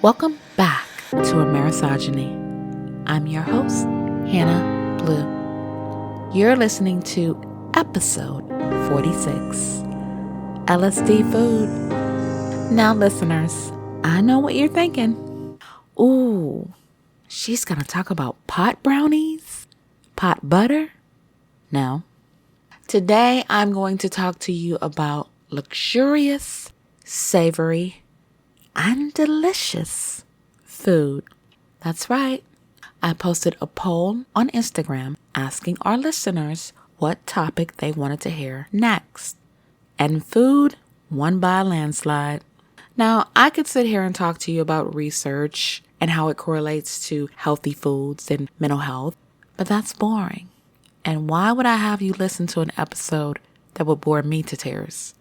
Welcome back to Amerisogyny. I'm your host, Hannah Blue. You're listening to episode 46, LSD food. Now listeners, I know what you're thinking. Ooh, she's gonna talk about pot brownies? Pot butter? No. Today I'm going to talk to you about luxurious, savory, and delicious food. That's right. I posted a poll on Instagram asking our listeners what topic they wanted to hear next. And food won by a landslide. Now, I could sit here and talk to you about research and how it correlates to healthy foods and mental health, but that's boring. And why would I have you listen to an episode that would bore me to tears?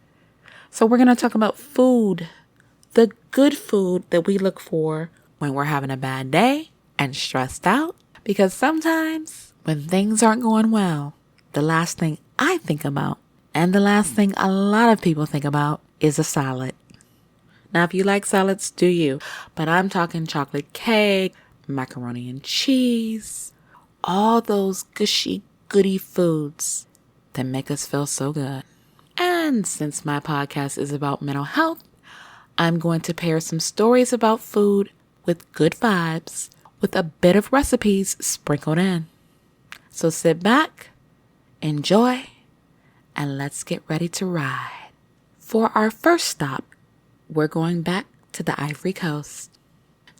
So we're going to talk about food. The good food that we look for when we're having a bad day and stressed out. Because sometimes when things aren't going well, the last thing I think about and the last thing a lot of people think about is a salad. Now, if you like salads, do you? But I'm talking chocolate cake, macaroni and cheese, all those gushy, goody foods that make us feel so good. And since my podcast is about mental health, I'm going to pair some stories about food with good vibes with a bit of recipes sprinkled in. So sit back, enjoy, and let's get ready to ride. For our first stop, we're going back to the Ivory Coast.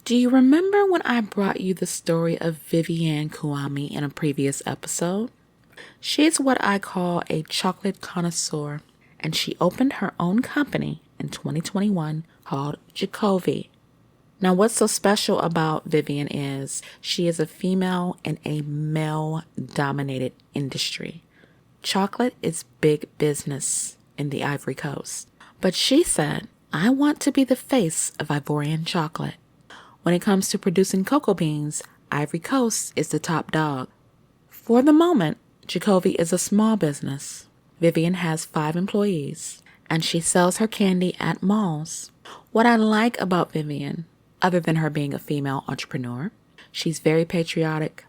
Do you remember when I brought you the story of Vivienne Kouame in a previous episode? She's what I call a chocolate connoisseur, and she opened her own company in 2021 called Jacovi. Now, what's so special about Vivienne is she is a female in a male-dominated industry. Chocolate is big business in the Ivory Coast. But she said, I want to be the face of Ivorian chocolate. When it comes to producing cocoa beans, Ivory Coast is the top dog. For the moment, Jacovi is a small business. Vivienne has 5 employees, and she sells her candy at malls. What I like about Vivienne, other than her being a female entrepreneur, she's very patriotic.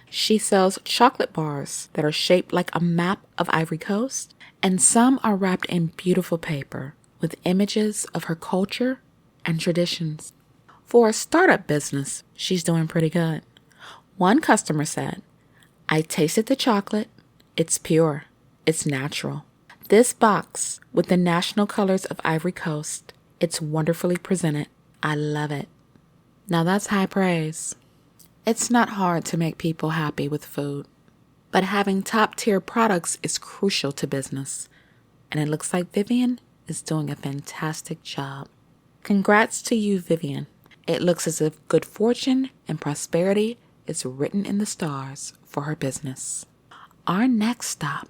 She sells chocolate bars that are shaped like a map of Ivory Coast, and some are wrapped in beautiful paper with images of her culture and traditions. For a startup business, she's doing pretty good. One customer said, I tasted the chocolate. It's pure. It's natural. This box with the national colors of Ivory Coast, it's wonderfully presented. I love it. Now that's high praise. It's not hard to make people happy with food, but having top-tier products is crucial to business. And it looks like Vivienne is doing a fantastic job. Congrats to you, Vivienne. It looks as if good fortune and prosperity is written in the stars for her business. Our next stop,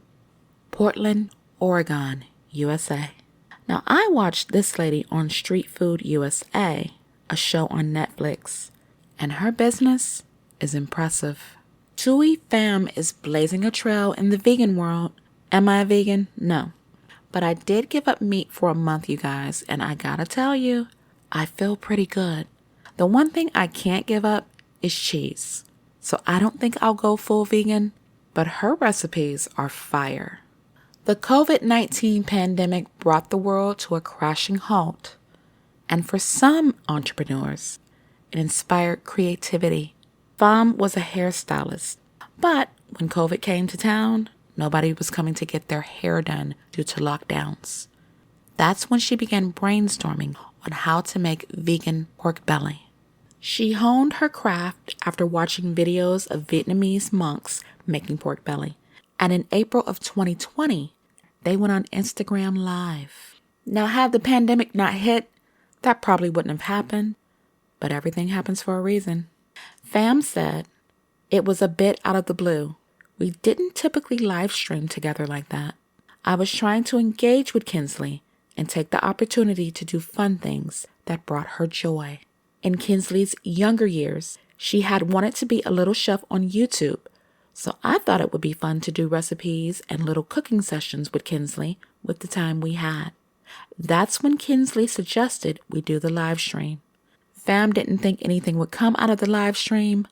Portland, Oregon, USA. Now, I watched this lady on Street Food USA, a show on Netflix, and her business is impressive. Tui Pham is blazing a trail in the vegan world. Am I a vegan? No. But I did give up meat for a month, you guys, and I gotta tell you, I feel pretty good. The one thing I can't give up is cheese. So I don't think I'll go full vegan, but her recipes are fire. The COVID-19 pandemic brought the world to a crashing halt. And for some entrepreneurs, it inspired creativity. Pham was a hairstylist, but when COVID came to town, nobody was coming to get their hair done due to lockdowns. That's when she began brainstorming on how to make vegan pork belly. She honed her craft after watching videos of Vietnamese monks making pork belly. And in April of 2020, they went on Instagram Live. Now, had the pandemic not hit, that probably wouldn't have happened, but everything happens for a reason. Pham said, it was a bit out of the blue. We didn't typically live stream together like that. I was trying to engage with Kinsley and take the opportunity to do fun things that brought her joy. In Kinsley's younger years, she had wanted to be a little chef on YouTube, so I thought it would be fun to do recipes and little cooking sessions with Kinsley with the time we had. That's when Kinsley suggested we do the live stream. Fam didn't think anything would come out of the live stream,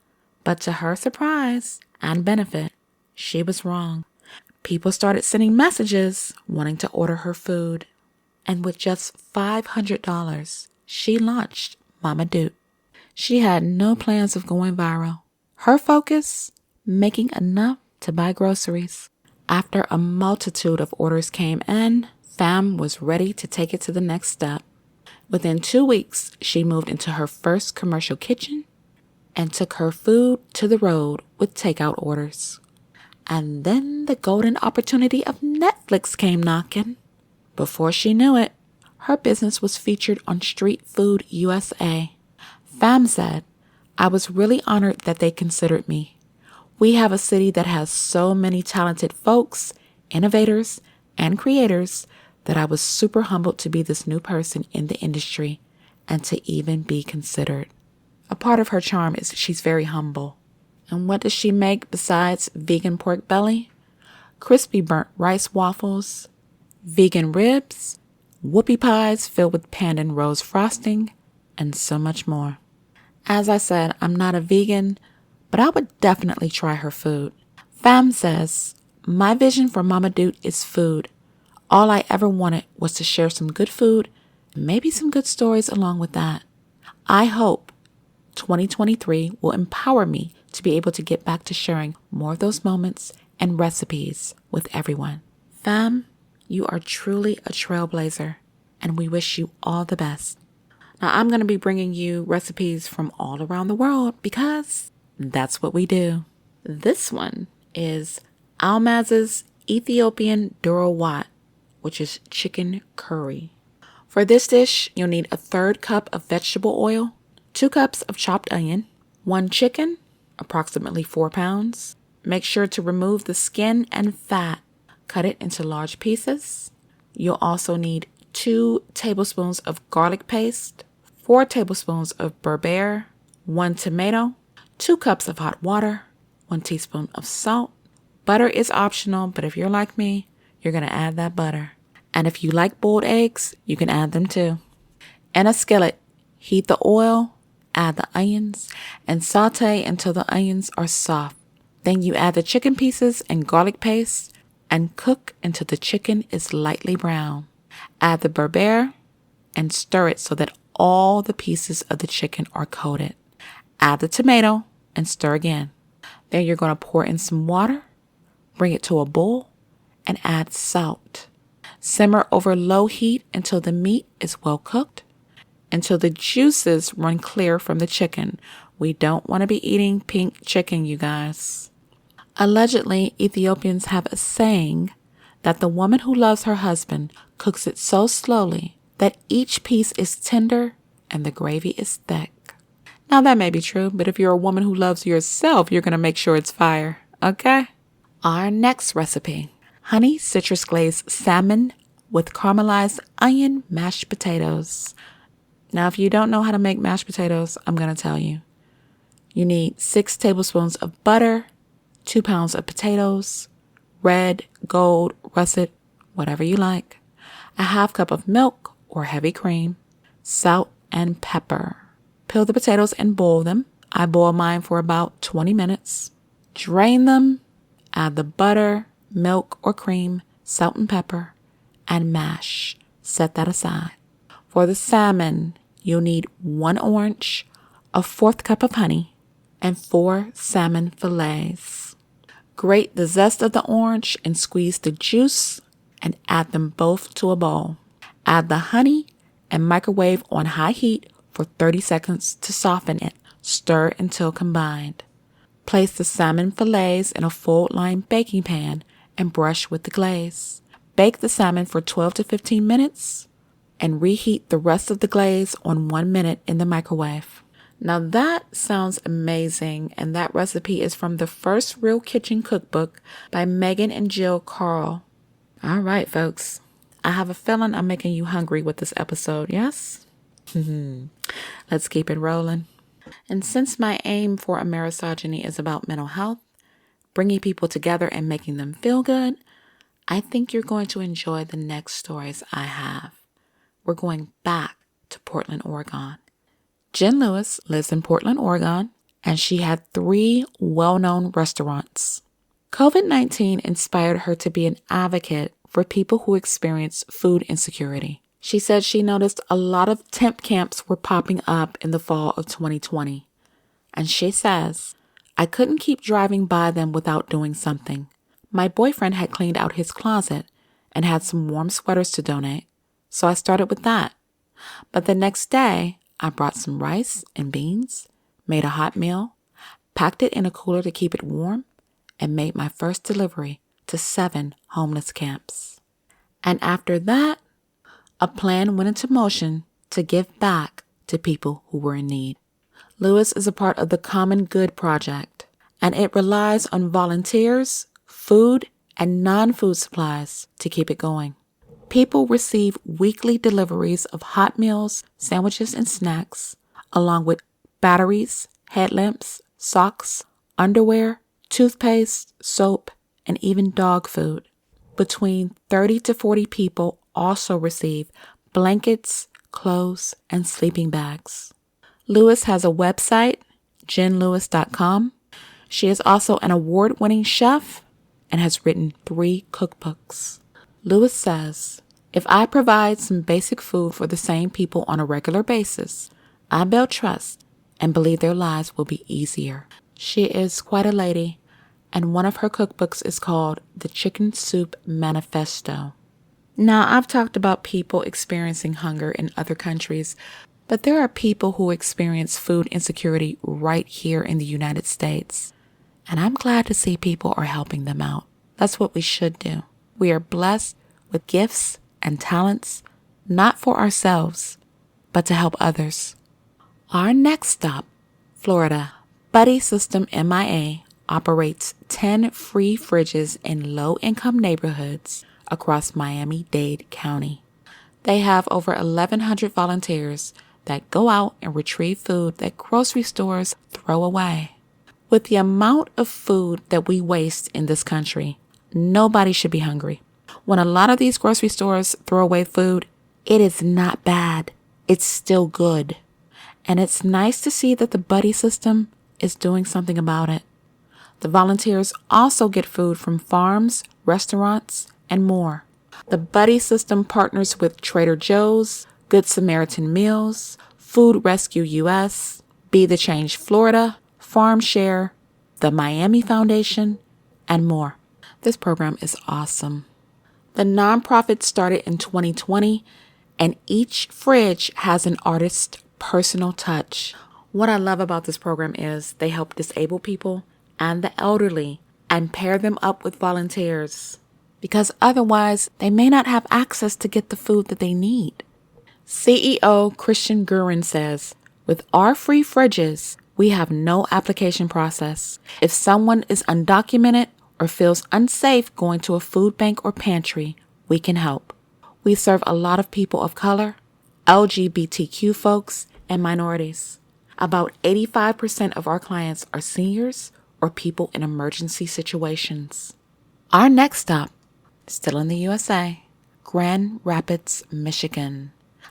but to her surprise and benefit, she was wrong. People started sending messages wanting to order her food. And with just $500, she launched Mama Doot. She had no plans of going viral. Her focus, making enough to buy groceries. After a multitude of orders came in, Fam was ready to take it to the next step. Within 2 weeks, she moved into her first commercial kitchen and took her food to the road with takeout orders. And then the golden opportunity of Netflix came knocking. Before she knew it, her business was featured on Street Food USA. Fam said, "I was really honored that they considered me. We have a city that has so many talented folks, innovators, and creators that I was super humbled to be this new person in the industry and to even be considered." A part of her charm is she's very humble. And what does she make besides vegan pork belly? Crispy burnt rice waffles, vegan ribs, whoopie pies filled with pandan rose frosting, and so much more. As I said, I'm not a vegan, but I would definitely try her food. Fam says, "My vision for Mama Doot is food. All I ever wanted was to share some good food and maybe some good stories along with that. I hope 2023 will empower me to be able to get back to sharing more of those moments and recipes with everyone." Fam, you are truly a trailblazer, and we wish you all the best. Now, I'm going to be bringing you recipes from all around the world because that's what we do. This one is Almaz's Ethiopian Duro Wat, which is chicken curry. For this dish, you'll need a 1/3 cup of vegetable oil, 2 cups of chopped onion, 1 chicken, approximately 4 pounds. Make sure to remove the skin and fat. Cut it into large pieces. You'll also need 2 tablespoons of garlic paste, 4 tablespoons of berbere, 1 tomato, 2 cups of hot water, 1 teaspoon of salt. Butter is optional, but if you're like me, you're going to add that butter. And if you like boiled eggs, you can add them too. In a skillet, heat the oil, add the onions, and saute until the onions are soft. Then you add the chicken pieces and garlic paste and cook until the chicken is lightly brown. Add the berbere and stir it so that all the pieces of the chicken are coated. Add the tomato and stir again. Then you're going to pour in some water, bring it to a boil, and add salt. Simmer over low heat until the meat is well cooked, until the juices run clear from the chicken. We don't want to be eating pink chicken, you guys. Allegedly, Ethiopians have a saying that the woman who loves her husband cooks it so slowly that each piece is tender and the gravy is thick. Now that may be true, but if you're a woman who loves yourself, you're going to make sure it's fire, okay? Our next recipe, honey citrus glazed salmon with caramelized onion mashed potatoes. Now, if you don't know how to make mashed potatoes, I'm going to tell you. You need 6 tablespoons of butter, 2 pounds of potatoes, red, gold, russet, whatever you like, a 1/2 cup of milk or heavy cream, salt, and pepper. Peel the potatoes and boil them. I boil mine for about 20 minutes. Drain them, add the butter, milk or cream, salt and pepper, and mash. Set that aside. For the salmon, you'll need 1 orange, a 1/4 cup of honey, and 4 salmon fillets. Grate the zest of the orange and squeeze the juice and add them both to a bowl. Add the honey and microwave on high heat for 30 seconds to soften it. Stir until combined. Place the salmon fillets in a fold-lined baking pan and brush with the glaze. Bake the salmon for 12 to 15 minutes and reheat the rest of the glaze on 1 minute in the microwave. Now that sounds amazing, and that recipe is from the First Real Kitchen Cookbook by Megan and Jill Carl. All right, folks. I have a feeling I'm making you hungry with this episode, yes? Let's keep it rolling. And since my aim for Amerisogyny is about mental health, bringing people together and making them feel good, I think you're going to enjoy the next stories I have. We're going back to Portland, Oregon. Jen Lewis lives in Portland, Oregon, and she had 3 well-known restaurants. COVID-19 inspired her to be an advocate for people who experience food insecurity. She said she noticed a lot of temp camps were popping up in the fall of 2020. And she says, I couldn't keep driving by them without doing something. My boyfriend had cleaned out his closet and had some warm sweaters to donate, so I started with that. But the next day, I brought some rice and beans, made a hot meal, packed it in a cooler to keep it warm, and made my first delivery to 7 homeless camps. And after that, a plan went into motion to give back to people who were in need. Lewis is a part of the Common Good Project, and it relies on volunteers, food, and non-food supplies to keep it going. People receive weekly deliveries of hot meals, sandwiches, and snacks, along with batteries, headlamps, socks, underwear, toothpaste, soap, and even dog food. Between 30 to 40 people also receive blankets, clothes, and sleeping bags. Lewis has a website, jenlewis.com. She is also an award-winning chef and has written 3 cookbooks. Lewis says, if I provide some basic food for the same people on a regular basis, I build trust and believe their lives will be easier. She is quite a lady, and one of her cookbooks is called The Chicken Soup Manifesto. Now, I've talked about people experiencing hunger in other countries, but there are people who experience food insecurity right here in the United States. And I'm glad to see people are helping them out. That's what we should do. We are blessed with gifts and talents, not for ourselves, but to help others. Our next stop, Florida. Buddy System MIA operates 10 free fridges in low-income neighborhoods across Miami-Dade County. They have over 1,100 volunteers that go out and retrieve food that grocery stores throw away. With the amount of food that we waste in this country, nobody should be hungry. When a lot of these grocery stores throw away food, it is not bad. It's still good. And it's nice to see that the Buddy System is doing something about it. The volunteers also get food from farms, restaurants, and more. The Buddy System partners with Trader Joe's, Good Samaritan Meals, Food Rescue US, Be the Change Florida, Farm Share, the Miami Foundation, and more. This program is awesome. The nonprofit started in 2020, and each fridge has an artist's personal touch. What I love about this program is they help disabled people and the elderly and pair them up with volunteers, because otherwise they may not have access to get the food that they need. CEO Christian Gurin says, with our free fridges, we have no application process. If someone is undocumented or feels unsafe going to a food bank or pantry, we can help. We serve a lot of people of color, LGBTQ folks, and minorities. About 85% of our clients are seniors or people in emergency situations. Our next stop, still in the USA, Grand Rapids, Michigan.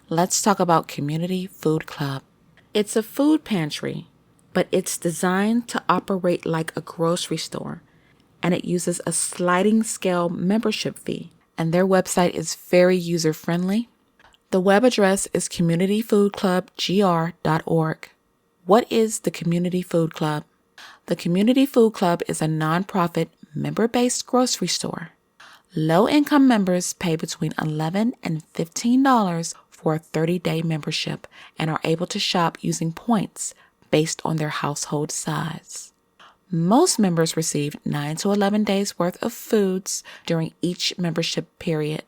Let's talk about Community Food Club. It's a food pantry, but it's designed to operate like a grocery store, and it uses a sliding scale membership fee, and their website is very user-friendly. The web address is communityfoodclubgr.org. What is the Community Food Club? The Community Food Club is a nonprofit, member-based grocery store. Low-income members pay between $11 and $15 for a 30-day membership and are able to shop using points based on their household size. Most members receive 9 to 11 days worth of foods during each membership period.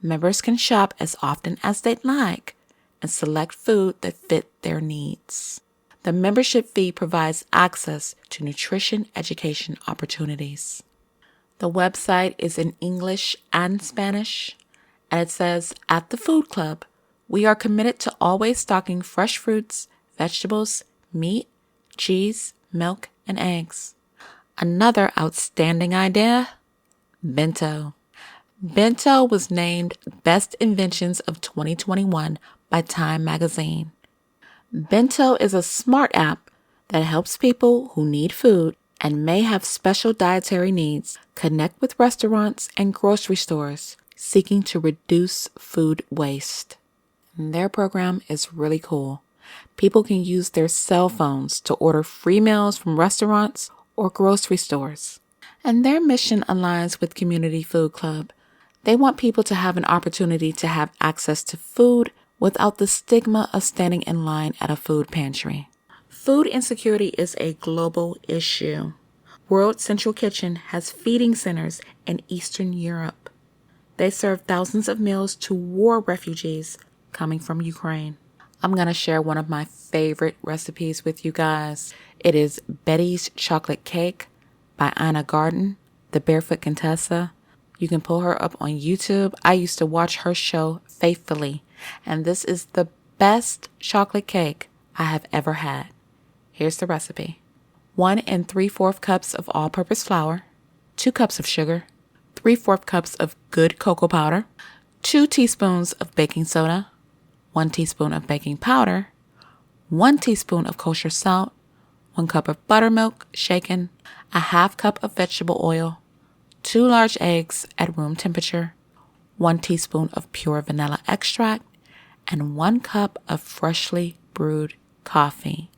Members can shop as often as they'd like and select food that fit their needs. The membership fee provides access to nutrition education opportunities. The website is in English and Spanish, and it says, at the Food Club, we are committed to always stocking fresh fruits, vegetables, meat, cheese, milk, and eggs. Another outstanding idea, bento. Bento was named Best Inventions of 2021 by Time magazine. Bento is a smart app that helps people who need food and may have special dietary needs connect with restaurants and grocery stores seeking to reduce food waste. And their program is really cool. People can use their cell phones to order free meals from restaurants or grocery stores. And their mission aligns with Community Food Club. They want people to have an opportunity to have access to food without the stigma of standing in line at a food pantry. Food insecurity is a global issue. World Central Kitchen has feeding centers in Eastern Europe. They serve thousands of meals to war refugees coming from Ukraine. I'm going to share one of my favorite recipes with you guys. It is Betty's Chocolate Cake by Anna Garden, the Barefoot Contessa. You can pull her up on YouTube. I used to watch her show faithfully, and this is the best chocolate cake I have ever had. Here's the recipe. 1 3/4 cups of all-purpose flour, 2 cups of sugar, 3/4 cups of good cocoa powder, 2 teaspoons of baking soda, 1 teaspoon of baking powder, 1 teaspoon of kosher salt, 1 cup of buttermilk shaken, a half cup of vegetable oil, 2 large eggs at room temperature, 1 teaspoon of pure vanilla extract, and 1 cup of freshly brewed coffee.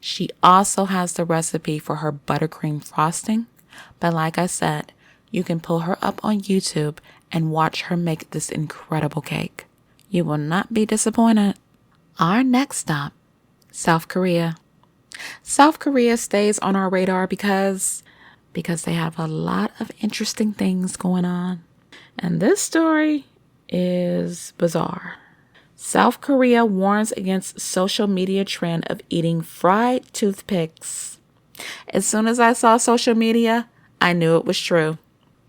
She also has the recipe for her buttercream frosting, but like I said, you can pull her up on YouTube and watch her make this incredible cake. You will not be disappointed. Our next stop, South Korea. South Korea stays on our radar because they have a lot of interesting things going on. And this story is bizarre. South Korea warns against social media trend of eating fried toothpicks. As soon as I saw social media, I knew it was true.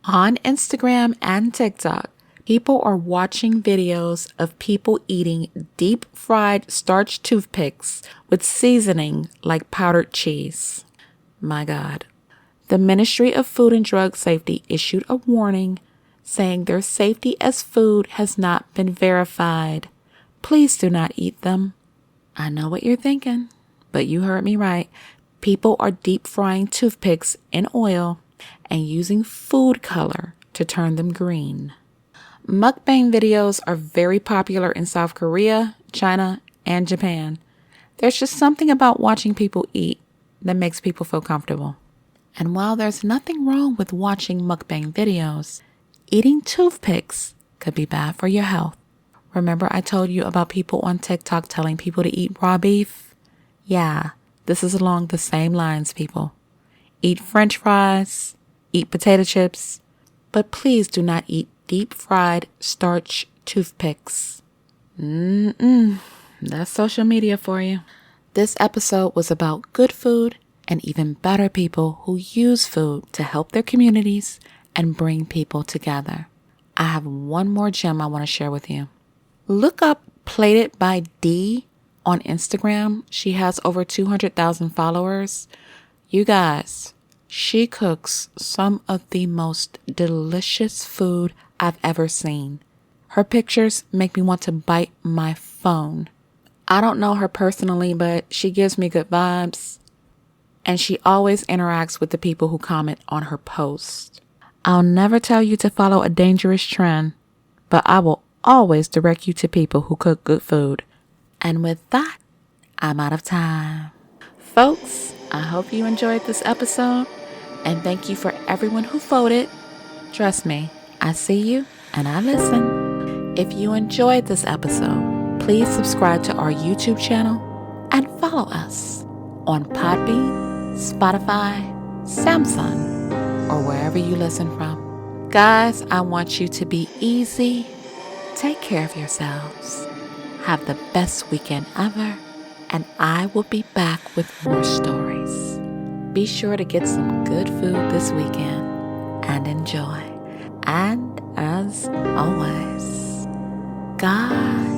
On Instagram and TikTok, people are watching videos of people eating deep fried starch toothpicks with seasoning like powdered cheese. My God. The Ministry of Food and Drug Safety issued a warning saying their safety as food has not been verified. Please do not eat them. I know what you're thinking, but you heard me right. People are deep frying toothpicks in oil and using food color to turn them green. Mukbang videos are very popular in South Korea, China, and Japan. There's just something about watching people eat that makes people feel comfortable. And while there's nothing wrong with watching mukbang videos, eating toothpicks could be bad for your health. Remember I told you about people on TikTok telling people to eat raw beef? Yeah, this is along the same lines, people. Eat French fries, eat potato chips, but please do not eat deep fried starch toothpicks. That's social media for you. This episode was about good food and even better people who use food to help their communities and bring people together. I have one more gem I want to share with you. Look up Plated by D on Instagram. She has over 200,000 followers. You guys, she cooks some of the most delicious food I've ever seen. Her pictures make me want to bite my phone. I don't know her personally, but she gives me good vibes. And she always interacts with the people who comment on her posts. I'll never tell you to follow a dangerous trend, but I will always direct you to people who cook good food. And with that, I'm out of time. Folks, I hope you enjoyed this episode, and thank you for everyone who voted. Trust me, I see you and I listen. If you enjoyed this episode, please subscribe to our YouTube channel and follow us on Podbean, Spotify, Samsung, or wherever you listen from. Guys, I want you to be easy. Take care of yourselves. Have the best weekend ever, and I will be back with more stories. Be sure to get some good food this weekend and enjoy. And as always, God